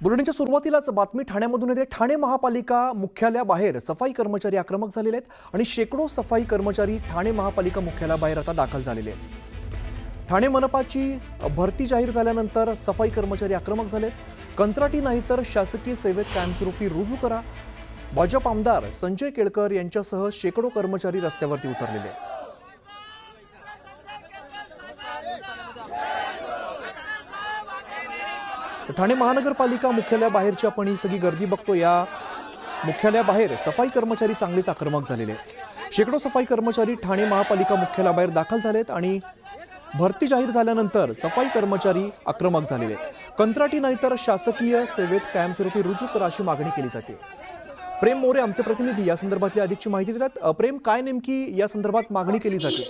बुलेटिनच्या सुरुवातीलाच बातमी ठाण्यामधून येते। ठाणे महापालिका मुख्यालयाबाहेर सफाई कर्मचारी आक्रमक झालेले आहेत आणि शेकडो सफाई कर्मचारी ठाणे महापालिका मुख्यालयाबाहेर आता दाखल झालेले आहेत। ठाणे मनपाची भरती जाहीर झाल्यानंतर सफाई कर्मचारी आक्रमक झालेत। कंत्राटी नाही तर शासकीय सेवेत कायमस्वरूपी रुजू करा। भाजप आमदार संजय केळकर यांच्यासह शेकडो कर्मचारी रस्त्यावरती उतरलेले आहेत। ठाणे महानगरपालिका मुख्यालयाबाहेरची आपण ही सगळी गर्दी बघतो। या मुख्यालयाबाहेर सफाई कर्मचारी चांगलेच आक्रमक झालेले आहेत। शेकडो सफाई कर्मचारी ठाणे महापालिका मुख्यालयाबाहेर दाखल झालेत आणि भरती जाहीर झाल्यानंतर सफाई कर्मचारी आक्रमक झालेले आहेत। कंत्राटी नाही तर शासकीय सेवेत कायमस्वरूपी रुजू करा अशी मागणी केली जाते। प्रेम मोरे आमचे प्रतिनिधी या संदर्भातली अधिकची माहिती देतात। प्रेम, काय नेमकी या संदर्भात मागणी केली जाते?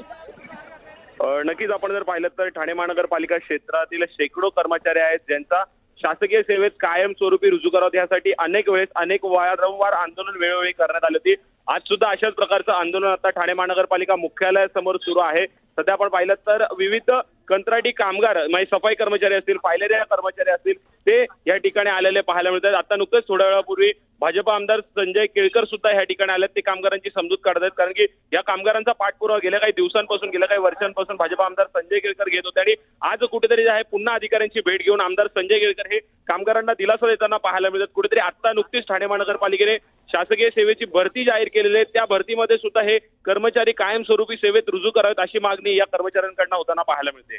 नक्कीच आपण जर पाहिलं तर ठाणे महानगरपालिका क्षेत्रातील शेकडो कर्मचारी आहेत ज्यांचा शासकीय सेवेत कायमस्वरूपी रुजू करावं यासाठी अनेक वेळेस अनेक वारंवार आंदोलन वेळोवेळी करण्यात आले होते। आज सुद्धा अशाच प्रकारचं आंदोलन आता ठाणे महानगरपालिका मुख्यालयासमोर सुरू आहे। सध्या आपण पाहिलं तर विविध कंत्राटी कामगार म्हणजे सफाई कर्मचारी असतील, पाहिलेल्या कर्मचारी असतील, ते या ठिकाणी आलेले पाहायला मिळतात। आता नुकतेच थोड्या वेळापूर्वी भाजप आमदार संजय केळकर सुद्धा या ठिकाणी आलेत। ते कामगारांची समजूत काढत आहेत, कारण की या कामगारांचा पाठपुरावा गेल्या काही दिवसांपासून गेल्या काही वर्षांपासून भाजप आमदार संजय केळकर घेत होते आणि आज कुठेतरी जे आहे पुन्हा अधिकाऱ्यांची भेट घेऊन आमदार संजय केळकर हे कामगारांना दिलासा देताना पाहायला मिळतात। कुठेतरी आता नुकतीच ठाणे महानगरपालिकेने शासकीय सेवेची भरती जाहीर केलेली आहे, त्या भरतीमध्ये सुद्धा हे कर्मचारी कायमस्वरूपी सेवेत रुजू करावेत अशी मागणी या कर्मचाऱ्यांकडून होताना पाहायला मिळते।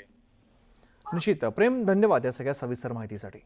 निश्चित प्रेम, धन्यवाद या सगळ्या सविस्तर माहितीसाठी।